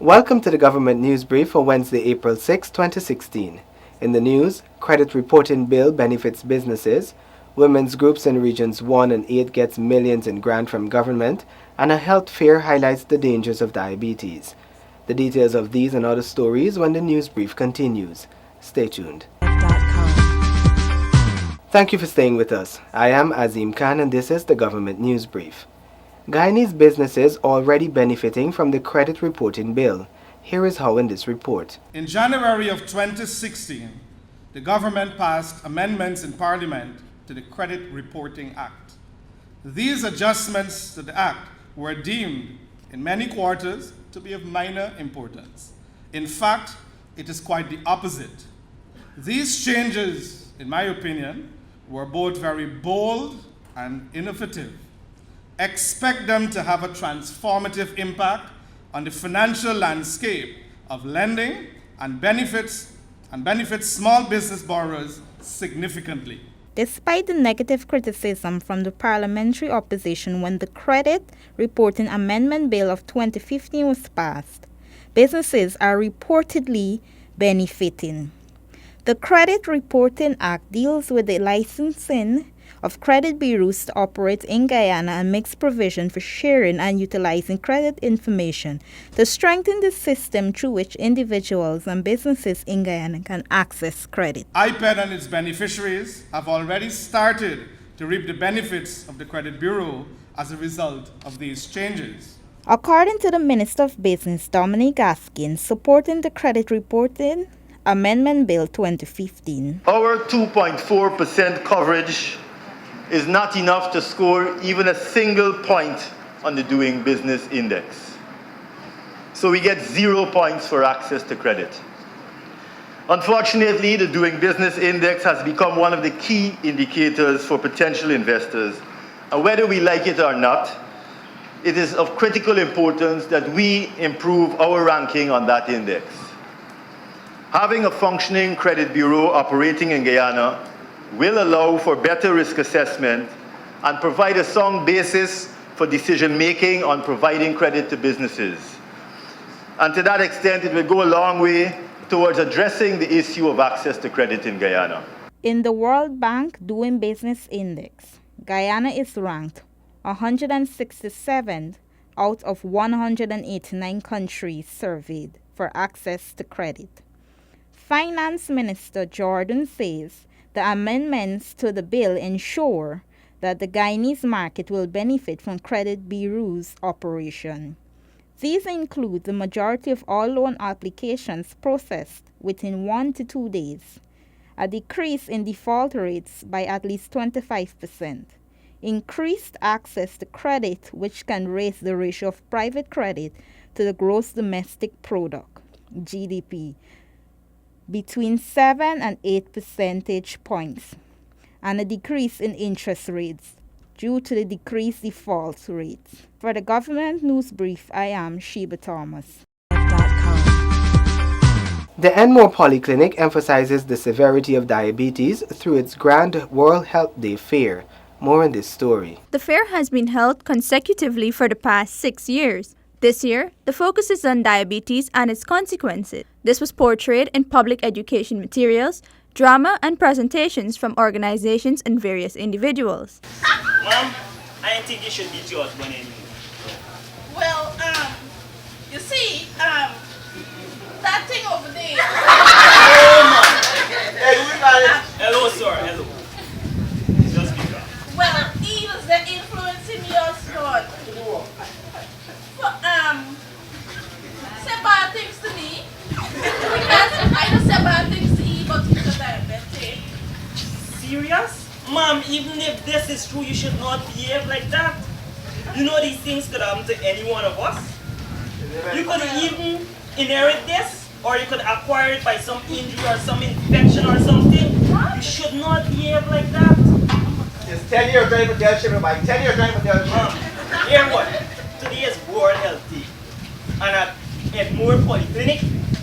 Welcome to the Government News Brief for Wednesday, April 6, 2016. In the news, credit reporting bill benefits businesses, women's groups in regions 1 and 8 gets millions in grant from government, and a health fair highlights the dangers of diabetes. The details of these and other stories when the news brief continues. Stay tuned. Thank you for staying with us. I am Azim Khan and this is the Government News Brief. Guyanese businesses already benefiting from the credit reporting bill. Here is how in this report. In January of 2016, the government passed amendments in Parliament to the Credit Reporting Act. These adjustments to the Act were deemed in many quarters to be of minor importance. In fact, it is quite the opposite. These changes, in my opinion, were both very bold and innovative. Expect them to have a transformative impact on the financial landscape of lending and benefits small business borrowers significantly. Despite the negative criticism from the parliamentary opposition when the Credit Reporting Amendment Bill of 2015 was passed, businesses are reportedly benefiting. The Credit Reporting Act deals with the licensing of credit bureaus to operate in Guyana and makes provision for sharing and utilizing credit information to strengthen the system through which individuals and businesses in Guyana can access credit. IPED and its beneficiaries have already started to reap the benefits of the Credit Bureau as a result of these changes. According to the Minister of Business, Dominic Gaskin, supporting the Credit Reporting Amendment Bill 2015. Our 2.4% coverage is not enough to score even a single point on the Doing Business Index. So we get 0 points for access to credit. Unfortunately, the Doing Business Index has become one of the key indicators for potential investors. And whether we like it or not, it is of critical importance that we improve our ranking on that index. Having a functioning credit bureau operating in Guyana will allow for better risk assessment and provide a sound basis for decision-making on providing credit to businesses. And to that extent, it will go a long way towards addressing the issue of access to credit in Guyana. In the World Bank Doing Business Index, Guyana is ranked 167th out of 189 countries surveyed for access to credit. Finance Minister Jordan says the amendments to the bill ensure that the Guyanese market will benefit from credit bureaus' operation. These include the majority of all loan applications processed within 1 to 2 days, a decrease in default rates by at least 25%, increased access to credit which can raise the ratio of private credit to the gross domestic product, GDP, between 7 and 8 percentage points, and a decrease in interest rates due to the decreased default rates. For the Government News Brief, I am Sheba Thomas. The Enmore Polyclinic emphasizes the severity of diabetes through its grand World Health Day fair. More in this story. The fair has been held consecutively for the past 6 years. This year, the focus is on diabetes and its consequences. This was portrayed in public education materials, drama, and presentations from organizations and various individuals. Mom, I think you should be judged when anymore. Well, you see, that thing over there. Hello, sir. Hello. Just speak up. Well, he was the influence in your son. Say bad things to me. Because I don't say bad things to you, but he's a diabetic. Serious? Mom, even if this is true, you should not behave like that. You know these things could happen to any one of us. You could even inherit this, or you could acquire it by some injury or some infection or something. What? You should not behave like that. It's 10 years trying to tell you, by 10 years trying to tell you. Mom, hear what? Today is World Health Day. And at Enmore Polyclinic,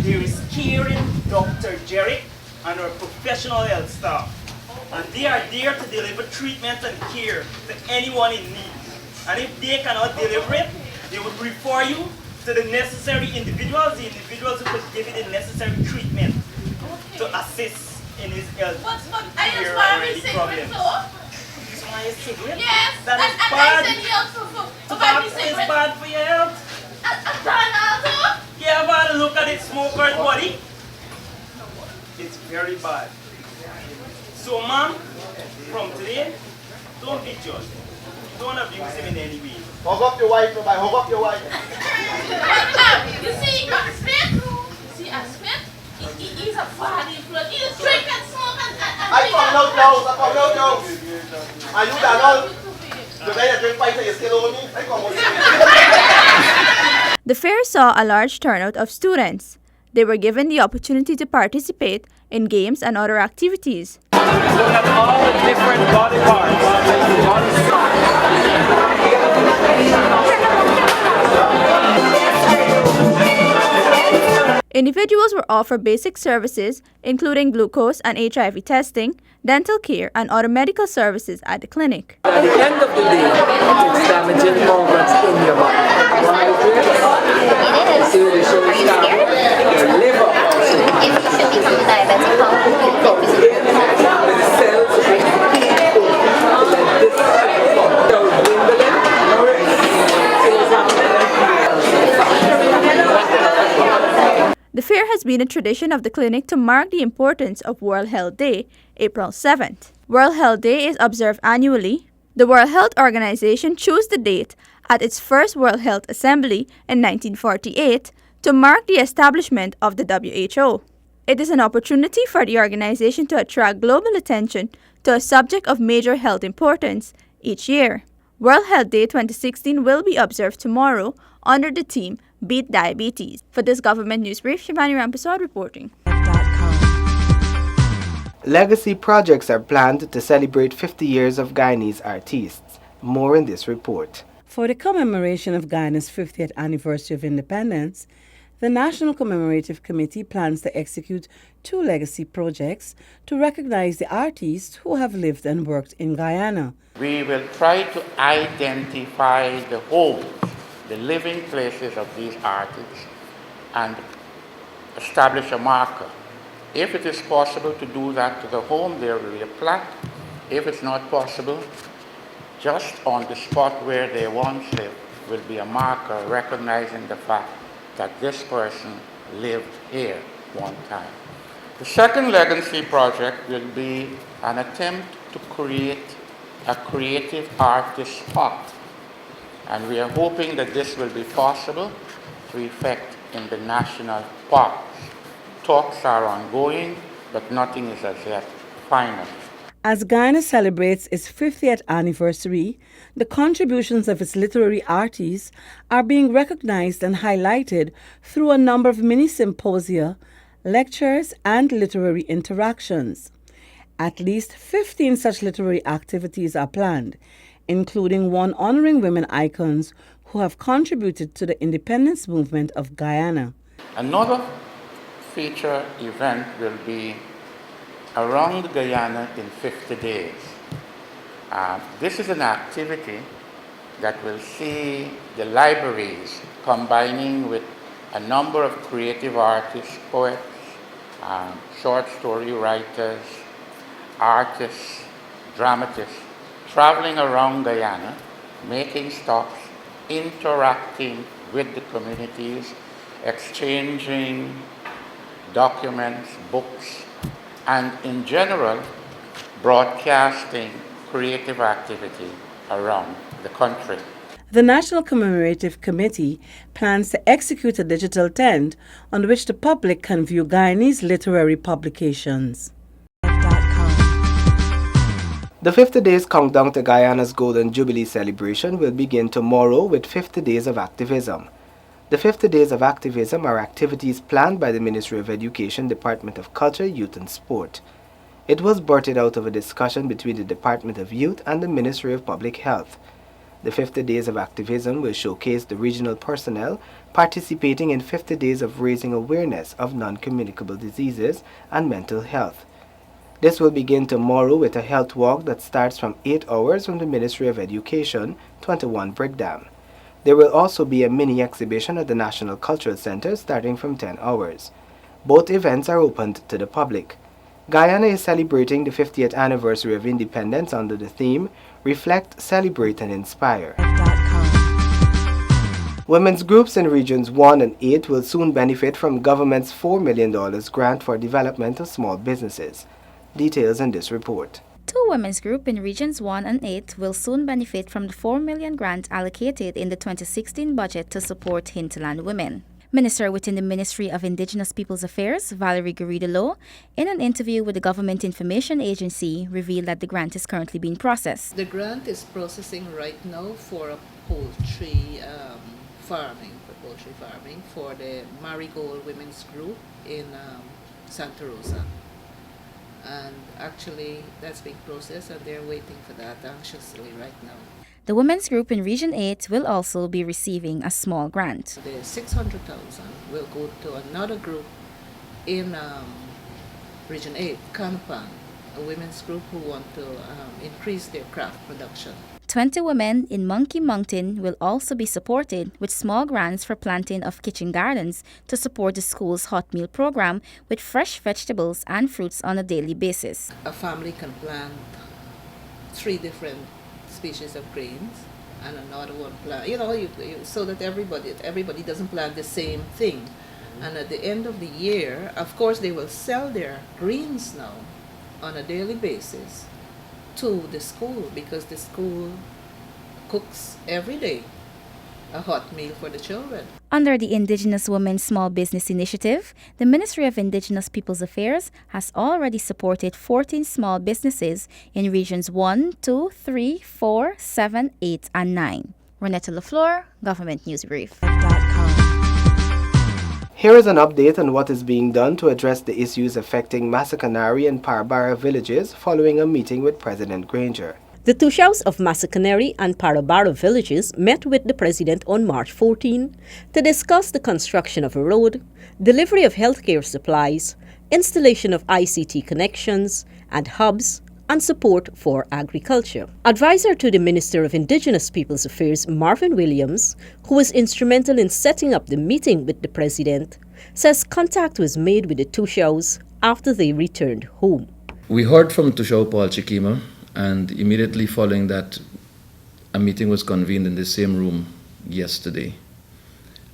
there is caring Dr. Jerry and our professional health staff. And they are there to deliver treatment and care to anyone in need. And if they cannot deliver it, they will refer you to the necessary individuals, the individuals who could give it the necessary treatment to assist in his health. But I just want to be sick with too. You want your cigarette? Yes, That is and bad. I said yes for Tobacco me is cigarette. bad for your health. I'm trying also. You ever look at it smoker's body? It's very bad. So, ma'am, from today, don't be judged. Don't abuse him in any way. Hug up your wife, nobody. Hug up your wife. You see, Smith, he's a bad influence. He just drink and smoke and I found out now. And you done all. The guy that drink fight you still owe me. I come out. The fair saw a large turnout of students. They were given the opportunity to participate in games and other activities. Look at all the different body parts. Individuals were offered basic services, including glucose and HIV testing, dental care, and other medical services at the clinic. At the end of the day, it's damaging organs in your body. Your liver also. The fair has been a tradition of the clinic to mark the importance of World Health Day, April 7th. World Health Day is observed annually. The World Health Organization chose the date at its first World Health Assembly in 1948 to mark the establishment of the WHO. It is an opportunity for the organization to attract global attention to a subject of major health importance each year. World Health Day 2016 will be observed tomorrow under the theme Beat Diabetes. For this government news brief, Shivani Ramprasad reporting. Legacy projects are planned to celebrate 50 years of Guyanese artists. More in this report. For the commemoration of Guyana's 50th anniversary of independence, the National Commemorative Committee plans to execute 2 legacy projects to recognize the artists who have lived and worked in Guyana. We will try to identify the homes, the living places of these artists, and establish a marker. If it is possible to do that to the home, there will be a plaque. If it's not possible, just on the spot where they once lived will be a marker recognizing the fact that this person lived here one time. The second legacy project will be an attempt to create a creative artist spot. And we are hoping that this will be possible to effect in the national parks. Talks are ongoing, but nothing is as yet final. As Guyana celebrates its 50th anniversary, the contributions of its literary artists are being recognized and highlighted through a number of mini-symposia, lectures, and literary interactions. At least 15 such literary activities are planned, including one honoring women icons who have contributed to the independence movement of Guyana. Another feature event will be around Guyana in 50 days. This is an activity that will see the libraries combining with a number of creative artists, poets, short story writers, artists, dramatists, traveling around Guyana, making stops, interacting with the communities, exchanging documents, books, and in general, broadcasting creative activity around the country. The National Commemorative Committee plans to execute a digital tent on which the public can view Guyanese literary publications. The 50 days countdown to Guyana's Golden Jubilee celebration will begin tomorrow with 50 Days of Activism. The 50 Days of Activism are activities planned by the Ministry of Education, Department of Culture, Youth and Sport. It was birthed out of a discussion between the Department of Youth and the Ministry of Public Health. The 50 Days of Activism will showcase the regional personnel participating in 50 days of raising awareness of non-communicable diseases and mental health. This will begin tomorrow with a health walk that starts from 8 hours from the Ministry of Education, 21 Brickdam. There will also be a mini exhibition at the National Cultural Center starting from 10 hours. Both events are open to the public. Guyana is celebrating the 50th anniversary of independence under the theme Reflect, Celebrate and Inspire. Women's groups in Regions 1 and 8 will soon benefit from government's $4 million grant for development of small businesses. Details in this report. Two women's groups in Regions 1 and 8 will soon benefit from the $4 million grant allocated in the 2016 budget to support hinterland women. Minister within the Ministry of Indigenous Peoples Affairs, Valerie Garrido-Low, in an interview with the Government Information Agency, revealed that the grant is currently being processed. The grant is processing right now for poultry farming for the Marigold Women's Group in Santa Rosa. And actually that's being processed and they're waiting for that anxiously right now. The women's group in Region 8 will also be receiving a small grant. The $600,000 will go to another group in Region 8, Canapan, a women's group who want to increase their craft production. 20 women in Monkey Mountain will also be supported with small grants for planting of kitchen gardens to support the school's hot meal program with fresh vegetables and fruits on a daily basis. A family can plant 3 different species of grains and another one plant, so that everybody doesn't plant the same thing. And at the end of the year, of course, they will sell their greens now on a daily basis to the school because the school cooks every day a hot meal for the children. Under the Indigenous Women Small Business Initiative, the Ministry of Indigenous Peoples Affairs has already supported 14 small businesses in Regions 1, 2, 3, 4, 7, 8, and 9. Ronetta LaFleur, Government News Brief. Here is an update on what is being done to address the issues affecting Masakanari and Parabara villages following a meeting with President Granger. The Tushaus of Masakanari and Parabara villages met with the President on March 14 to discuss the construction of a road, delivery of healthcare supplies, installation of ICT connections and hubs, and support for agriculture. Advisor to the Minister of Indigenous Peoples Affairs, Marvin Williams, who was instrumental in setting up the meeting with the President, says contact was made with the Tushaus after they returned home. We heard from Tushau Paul Chikima, and immediately following that, a meeting was convened in the same room yesterday,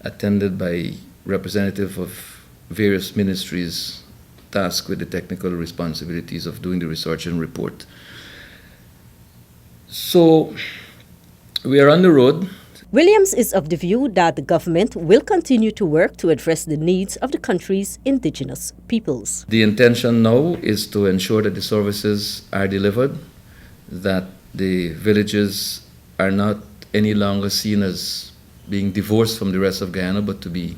attended by representatives of various ministries tasked with the technical responsibilities of doing the research and report. So we are on the road. Williams is of the view that the government will continue to work to address the needs of the country's indigenous peoples. The intention now is to ensure that the services are delivered, that the villages are not any longer seen as being divorced from the rest of Guyana, but to be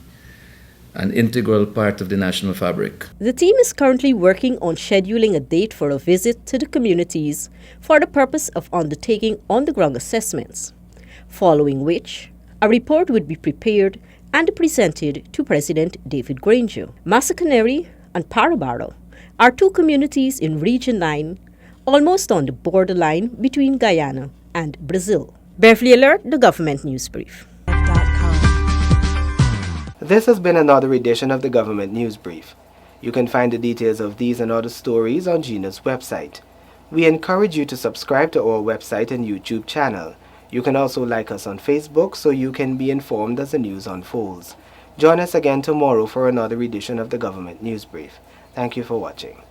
an integral part of the national fabric. The team is currently working on scheduling a date for a visit to the communities for the purpose of undertaking on-the-ground assessments, following which a report would be prepared and presented to President David Granger. Masakanari and Parabara are 2 communities in Region 9, almost on the borderline between Guyana and Brazil. Beverly Alert, the Government News Brief. This has been another edition of the Government News Brief. You can find the details of these and other stories on GINA's website. We encourage you to subscribe to our website and YouTube channel. You can also like us on Facebook so you can be informed as the news unfolds. Join us again tomorrow for another edition of the Government News Brief. Thank you for watching.